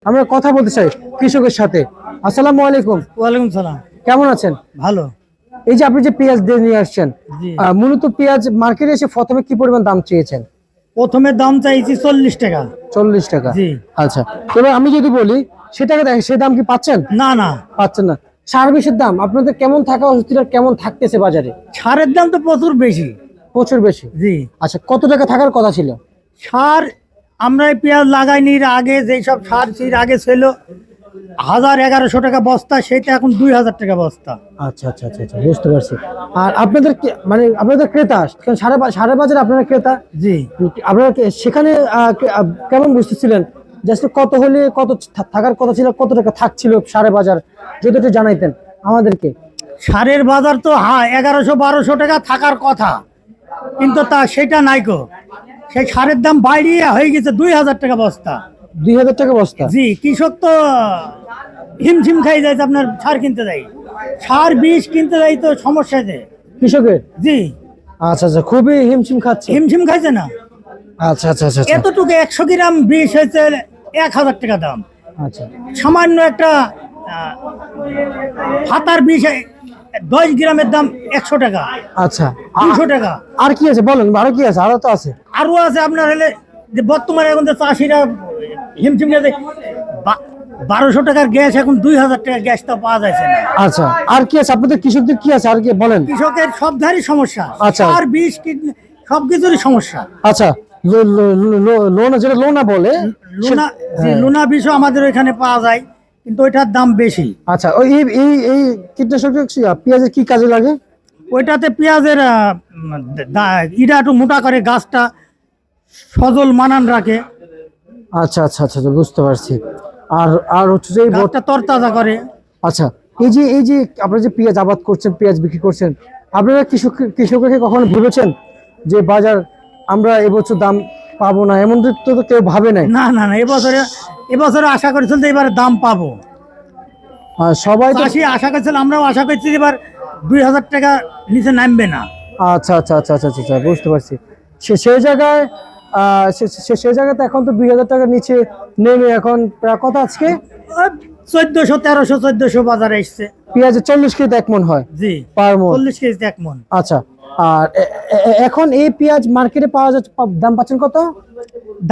আমরা কথা বলতে চাই কৃষকের সাথে। আসসালামু আলাইকুম। ওয়ালাইকুম সালাম। কেমন আছেন? ভালো। এই যে আপনি যে পেঁয়াজ দিয়ে নিয়ে আসছেন, জি। মূলত পেঁয়াজ মার্কেটে এসে প্রথমে কি পরিমাণ দাম চেয়েছেন? প্রথমে দাম চাইছি 40 টাকা। 40 টাকা। জি। আচ্ছা, এবার আমি যদি বলি সেটাকে সে দাম কি পাচ্ছেন? না না, পাচ্ছেন না। সার বিষের দাম আপনাদের কেমন থাকা উচিত আর কেমন থাকতেছে বাজারে? সারের দাম তো প্রচুর বেশি। প্রচুর বেশি। জি। আচ্ছা, কত টাকা থাকার কথা ছিল? সার আমরা এই পেঁয়াজ লাগাইনি আগে যেসব সার ছিল আগে ছিল 1000-1100 টাকা বস্তা, সেটা এখন 2000 টাকা বস্তা। আচ্ছা আচ্ছা আচ্ছা আচ্ছা, বুঝতে পারছি। আর আপনাদের মানে আপনাদের ক্রেতা, কারণ সারা বাজারে আপনারা ক্রেতা। জি। আপনারা সেখানে কেমন বুঝতেছিলেন যে আসলে কত হলে কত থাকার কথা ছিল, কত টাকা থাকছিল সারে বাজার, যদি একটু জানাইতেন আমাদেরকে। সারের বাজার তো 1100-1200 টাকা থাকার কথা, কিন্তু সেটা নাইকো। সেই সারের দাম বাড়িয়ে হয়ে গেছে 2000 টাকা বস্তা। 2000 টাকা বস্তা? জি। কৃষক তো হিমশিম খাই যায় আপনার সার কিনতে যাই, সার বিষ কিনতে যাই তো সমস্যা আছে কৃষকের। জি। আচ্ছা আচ্ছা, খুবই হিমশিম খাচ্ছে। হিমশিম খাইছে না। আচ্ছা আচ্ছা আচ্ছা আচ্ছা। এতটুকু 100 গ্রাম বিষ হয়েছে 1000 টাকা দাম। আচ্ছা সামান্য একটা হাতার বিষ 10 গ্রামের দাম 100 টাকা, আচ্ছা, 200 টাকা। আর কি আছে বলেন, আরো কি আছে? আরো তো আছে। আরো আছে আপনার হলে যে বর্তমানে এখন যে চাষিরা হিমশিম খেতে 1200 টাকার গ্যাস, এখন 2000 টাকার গ্যাস তো পাওয়া যাচ্ছে না। আচ্ছা, আর কি আছে আপনাদের কৃষকদের? কি আছে আর কি বলেন? কৃষকের সব ধারই সমস্যা। আচ্ছা। সার বিষ সবকিছুরই সমস্যা। আচ্ছা, লোনা, যেটা লোনা বলে, লুনা, জি, হ্যাঁ। লুনা বিষও আমাদের ওইখানে পাওয়া যায়, কিন্তু ওইটার দাম বেশি। আচ্ছা, ওই এই এই এই কীটনাশক পেঁয়াজের কি কাজে লাগে? ওইটাতে পেঁয়াজের ইটা একটু মোটা করে, গাছটা সজল মানান রাখে। আচ্ছা আচ্ছা আচ্ছা আচ্ছা, বুঝতে পারছি। আর আর হচ্ছে যে গাছটা তরতাজা করে। আচ্ছা, এই যে আপনারা যে পেঁয়াজ আবাদ করছেন, পেঁয়াজ বিক্রি করছেন, আপনারা কৃষককে কখনো ভেবেছেন যে বাজার আমরা এবছর দাম পাবো না? এমন তো কেউ ভাবে নাই। না না না, এবছরে আশা করেছিল যে এবার দাম পাবো। সবাই তো। চাষি আশা করছিল, আমরাও আশা করছি যে এবার 2000 টাকা নিচে নামবে না। আচ্ছা আচ্ছা আচ্ছা আচ্ছা আচ্ছা, বুঝতে পারছি। সেই জায়গায় সেই জায়গাতে এখন তো 2000 টাকার নিচে নেমে এখন প্রায় কত আজকে? 1400, 1300, 1400 বাজারে এসছে। পেঁয়াজের 40 কেজি এক মন হয়। জি। পার মন 40 কেজি এক মন। আচ্ছা, আর এখন এই পেঁয়াজ মার্কেটে পাওয়া যাচ্ছে, দাম পাচ্ছেন কত?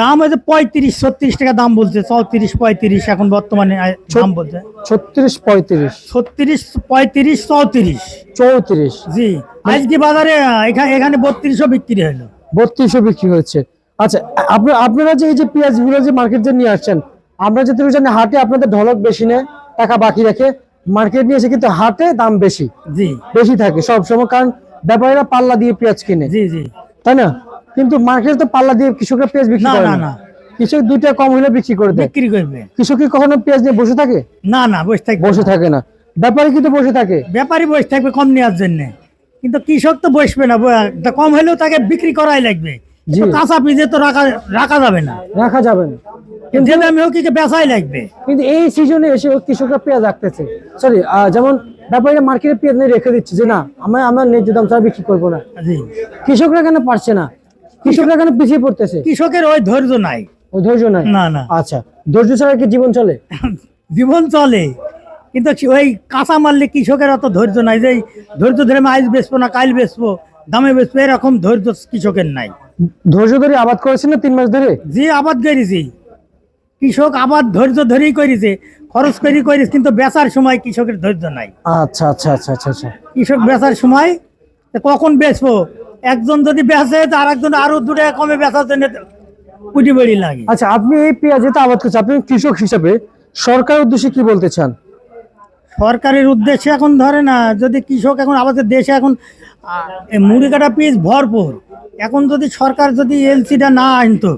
দাম হয়েছে 35-36 টাকা দাম বলছে, 34-35 এখন বর্তমানে দাম বলছে। 36-35, 36-35-34। জি। আজকে বাজারে এখানে 3200 বিক্রি হলো। 3200 বিক্রি হচ্ছে। আচ্ছা, আপনারা যে এই যে পেঁয়াজগুলো যে মার্কেট যে নিয়ে আসছেন, আমরা যেটুকু জানি হাটে আপনাদের ঢলক বেশি নেয়, টাকা বাকি রাখে, মার্কেট নিয়ে এসে কিন্তু হাটে দাম বেশি জি বেশি থাকে সব সময়, কারণ ব্যাপারীরা পাল্লা দিয়ে পেঁয়াজ কিনে। জি জি। তাই না? কিন্তু মার্কেটে তো পাল্লা দিয়ে কৃষকরা পেঁয়াজ বিক্রি না করে না না। না, কৃষক 2 টাকা কম হলে বিক্রি করে দেয়। বিক্রি করবে। কৃষক কি কখনো পেঁয়াজ নিয়ে বসে থাকে? না না, বসে থাকে না। ব্যাপারী কিন্তু বসে থাকে। ব্যাপারী বসে থাকবে কম নেওয়ার জন্য, কিন্তু কৃষক তো বসবে না। কম হলেও তাকে বিক্রি করাই লাগবে। জি। কাঁচা পিজে তো রাখা যাবে না, রাখা যাবে না। যে দামে হোক বেচাই লাগবে। কিন্তু এই সিজনে এসে কৃষকরা পেঁয়াজ রাখতেছে, সরি, যেমন ব্যাপারীরা মার্কেটে পেঁয়াজ নিয়ে রেখে দিচ্ছে যে না, আমার ন্যায্য দাম ছাড়া বিক্রি করবো না। জি। কৃষকরা কেন পারছে না? কৃষকরা কেন পিছিয়ে পড়তেছে? কৃষকের ওই ধৈর্য নাই। ওই ধৈর্য নাই? না না। আচ্ছা, ধৈর্য ছাড়া কি জীবন চলে? জীবন চলে, কিন্তু ওই কাঁচা মারলে কৃষকের অত ধৈর্য নাই যে ধৈর্য ধরে আমি আজ বেচবো না কাল বেচবো, দামে বেচবো, এরকম ধৈর্য কৃষকের নাই। ধৈর্য ধরে আবাদ করেছেন না 3 মাস ধরে? যে আবাদ করেছি, কৃষক আবাদ ধৈর্য ধরেই করেছে, খরচ করেছে, কিন্তু বেচার সময় কৃষকের ধৈর্য নাই। আচ্ছা আচ্ছা আচ্ছা আচ্ছা আচ্ছা। কৃষক বেচার সময় কখন বেচবো, একজন যদি বেচে আর একজন আরো 2 টাকা কমে বেচার জন্য কুটি বেড়ি লাগে। আচ্ছা, আপনি এই পেঁয়াজ যেটা আবাদ করছেন, আপনি কৃষক হিসাবে সরকারের উদ্দেশ্যে কি বলতে চান? সরকারের উদ্দেশ্যে এখন ধরে না, যদি কৃষক এখন আমাদের দেশে এখন মুড়ি কাটা পিস ভরপুর, এখন যদি সরকার যদি এলসিটা না আনতো,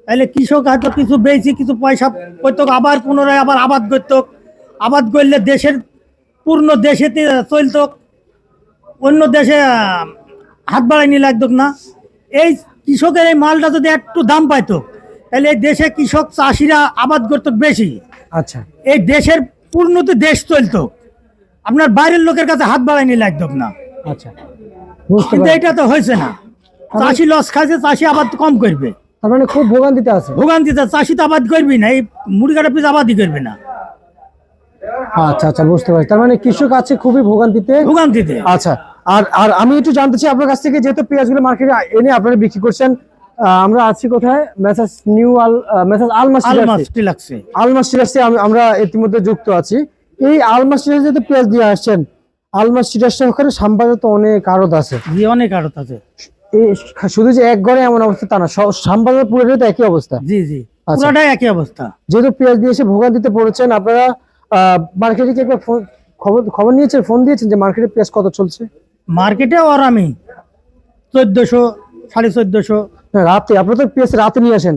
তাহলে কৃষক হয়তো কিছু বেশি কিছু পয়সা করতো, আবার পুনরায় আবার আবাদ করতো। আবাদ করলে দেশের পূর্ণ দেশেতে চলত, অন্য দেশে হাত বাড়াইনি লাগতো না। এই কৃষকের এই মালটা যদি একটু দাম পাইতো, তাহলে এই দেশে কৃষক চাষিরা আবাদ করতো বেশি। আচ্ছা, এই দেশের পূর্ণতে দেশ চলতো, আপনার বাইরের লোকের কাছে হাত বাড়াইনি লাগতো না। আচ্ছা, বুঝতে কিন্তু পারছি। এটা তো হয়েছে না। চাষি লস খাইছে, চাষি আবাদ কম করবে। তার মানে খুব ভোগান্তিতে আছে। ভোগান্তিতে চাষি তো আবাদ করবি না, এই মুড়ি কাটা পিস আবাদই করবে না, আচ্ছা আচ্ছা, বুঝতে পারছি। তার মানে কৃষক আছে খুবই ভোগান্তিতে। ভোগান্তিতে। আচ্ছা, আর আর আমি একটু জানতে চাই আপনার কাছ থেকে, যেহেতু পেঁয়াজগুলো মার্কেটে এনে আপনারা বিক্রি করছেন, আমরা আছি কোথায়, মেসাজ আলমাস লাগছে। আলমাস টিলার্সে আমরা ইতিমধ্যে যুক্ত আছি। এই আলমাস টিলার্সে যেহেতু পেঁয়াজ দিয়ে আসছেন, আলমাস টিলার্সের ওখানে শ্যামবাজারে তো অনেক আড়ত আছে। জি, অনেক আড়ত আছে। এই শুধু যে এক ঘরে এমন অবস্থা তা না, শ্যামবাজার পুরোটাই তো একই অবস্থা। জি জি, আচ্ছা। পুরোটাই একই অবস্থা। যেহেতু পেঁয়াজ দিয়ে এসে ভোগান্তিতে পড়েছেন আপনারা, মার্কেটে কি একবার খবর নিয়েছেন, ফোন দিয়েছেন যে মার্কেটে পেঁয়াজ কত চলছে? মার্কেটে আর আমি 1400 1450। না, রাতে আপনারা তো পেঁয়াজ রাতে নিয়ে আসেন,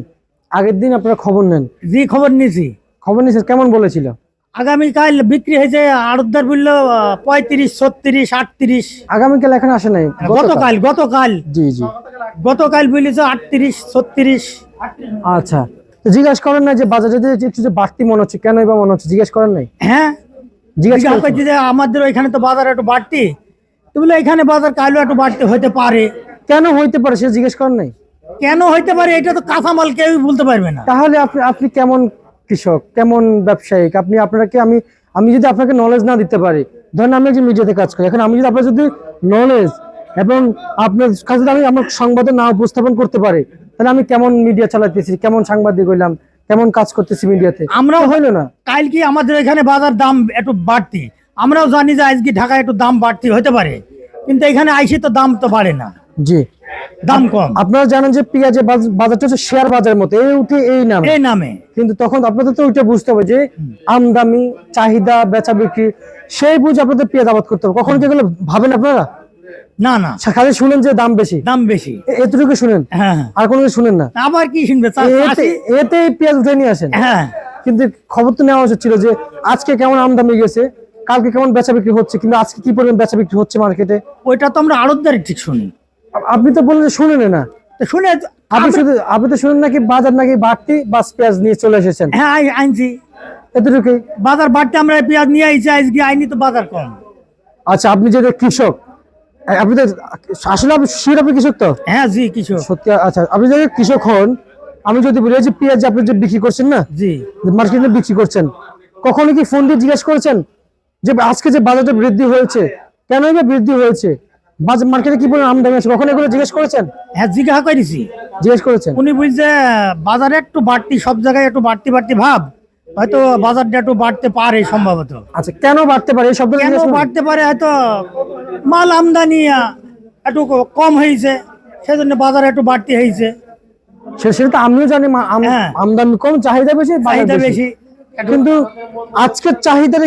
আগের দিন আপনারা খবর নেন। জি, খবর নিয়েছি। খবর নিয়েছেন, কেমন বলেছিল? আগামীকাল বিক্রি হয়েছে, আড়তদার বললো 35, 36, 38। আগামীকাল এখানে আসে নাই? গতকাল জি জি। গতকাল বলেছে 38, 36। আচ্ছা, তো জিজ্ঞাসা করেন না যে বাজারে যে একটু যে বাড়তি মনে হচ্ছে, কেন বা মনে হচ্ছে, জিজ্ঞেস করেন নাই? হ্যাঁ, জিজ্ঞাসা জিজ্ঞাসা করছি যে আমাদের ওইখানে তো বাজার একটু বাড়তি, তো বলে এখানে বাজার কালও একটু বাড়তি হতে পারে। কেন হইতে পারে সে জিজ্ঞেস করেন নাই? কেন হইতে পারে, এটা তো কাঁচামাল কেউই বলতে পারবে না। তাহলে আপনি আপনি কেমন কৃষক, কেমন ব্যবসায়িক আপনি? আপনাকে আমি যদি আপনাকে নলেজ না দিতে পারি, ধরেন আমি একজন মিডিয়াতে কাজ করি, এখন আমি যদি আপনার যদি নলেজ এবং আপনার কাছে যদি আমি আমার সংবাদে না উপস্থাপন করতে পারি, তাহলে আমি কেমন মিডিয়া চালাতেছি, কেমন সাংবাদিক হইলাম, কেমন কাজ করতেছি মিডিয়াতে? আমরাও হইলো না। কাল কি আমাদের এখানে বাজার দাম একটু বাড়তি, আমরাও জানি যে আজকে ঢাকায় একটু দাম বাড়তি হতে পারে, কিন্তু এখানে আইসে তো দাম তো বাড়ে না, জি, দাম কম। আপনারা জানেন যে পেঁয়াজের বাজারটা হচ্ছে শেয়ার বাজারের মতো, এই উঠে এই নামে। কিন্তু তখন আপনাদের তো ওইটা বুঝতে হবে যে আমদানি, চাহিদা, বেচা বিক্রি, সেই বুঝে আপনাদের পেঁয়াজ আবাদ করতে হবে। কখন কি এগুলো ভাবেন আপনারা? না না, খালি শুনেন যে দাম বেশি, দাম বেশি, এতটুকু শুনেন, হ্যাঁ। আর কোনো কিছু শুনেন না। আবার কি শুনবে? এতে পেঁয়াজ উঠে নিয়ে আসেন। হ্যাঁ, কিন্তু খবর তো নেওয়া উচিত ছিল যে আজকে কেমন আমদানি গেছে, কালকে কেমন বেচা বিক্রি হচ্ছে, কিন্তু আজকে কি পরিমাণ বেচা বিক্রি হচ্ছে মার্কেটে। ওইটা তো আমরা আড়তদারি ঠিক শুনি। আপনি তো বললেন যে শুনেন না, তো শুনে আপনি তো শুনেন নাকি বাজার নাকি বাড়তি, বাস পেঁয়াজ নিয়ে চলে এসেছেন, হ্যাঁ আনছি এতটুকুই। বাজার বাড়তে আমরা পেঁয়াজ নিয়ে আইছি, আজকে আইনি তো বাজার কম। আচ্ছা, আপনি যে কৃষক, আপনি তো আসলে আপনি কৃষক তো? হ্যাঁ জি, কৃষক সত্যি। আচ্ছা, আপনি যদি কৃষক হন, আমি যদি বলি যে পেঁয়াজ আপনি যে বিক্রি করছেন না, জি, মার্কেটে বিক্রি করছেন, কখনো কি ফোন দিয়ে জিজ্ঞেস করেছেন যে আজকে যে বাজারটা বৃদ্ধি হয়েছে, কেনই বা বৃদ্ধি হয়েছে, বাজার মার্কেটে কি পরিমাণ আমদানি আছে, কখনো এগুলো জিজ্ঞেস করেছেন? হ্যাঁ জিজ্ঞাসা করেছি। জিজ্ঞেস করেছেন? উনি বলছে বাজারে একটু বাড়তি, সব জায়গায় একটু বাড়তি বাড়তি ভাব, হয়তো বাজারটা একটু বাড়তে পারে সম্ভবত। আচ্ছা, কেন বাড়তে পারে এই শব্দটা? কেন বাড়তে পারে, হয়তো মাল আমদানি একটু কম হয়েছে, সেজন্য বাজারে একটু বাড়তি হয়েছে। সেটা তো আমিও জানি, হ্যাঁ। আমদানি কম, চাহিদা বেশি, চাহিদা বেশি। কিন্তু আজকের চাহিদার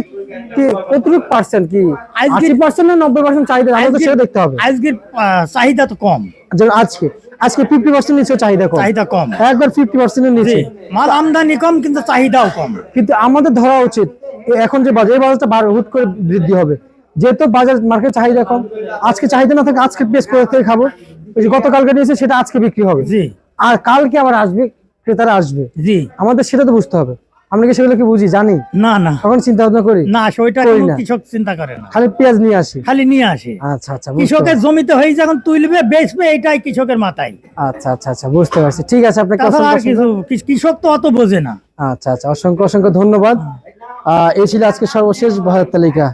কি কতটুকু পার্সেন্ট, কি 80% না 90% চাহিদা? আমাদের সেটা দেখতে হবে। আজকের চাহিদা তো কম, যেমন আজকে 50% নিচে চাহিদা কম, চাহিদা কম, একবার 50% এর নিচে। মাল আমদানি কম কিন্তু চাহিদাও কম। কিন্তু আমাদের ধরা উচিত এখন যে বাজার, এই বাজারটা হুট করে বৃদ্ধি হবে, যেহেতু বাজার মার্কেট চাহিদা কম, আজকে চাহিদা না থাকে আজকে পেস করে থেকে খাবো, ওই যে গতকালকে নিয়েছে সেটা আজকে বিক্রি হবে, জি, আর কালকে আবার আসবে, ক্রেতারা আসবে, জি। আমাদের সেটা তো বুঝতে হবে। আমরা কি সেগুলো কি বুঝি, জানি? না না, তখন চিন্তা ভাবনা করি না, সেটা করি না। কৃষক চিন্তা করে না, খালি পেঁয়াজ নিয়ে আসি, খালি নিয়ে আসে। আচ্ছা আচ্ছা, কৃষকের জমিতে হয়ে যখন তুলবে বেচবে, এটাই কৃষকের মাথায়। আচ্ছা আচ্ছা আচ্ছা, বুঝতে পারছি। ঠিক আছে, আপনাকে তাছাড়া আর কিছু কৃষক তো অত বোঝে না। আচ্ছা আচ্ছা, অসংখ্য অসংখ্য ধন্যবাদ। এই ছিল আজকে সর্বশেষ বাজার তালিকা।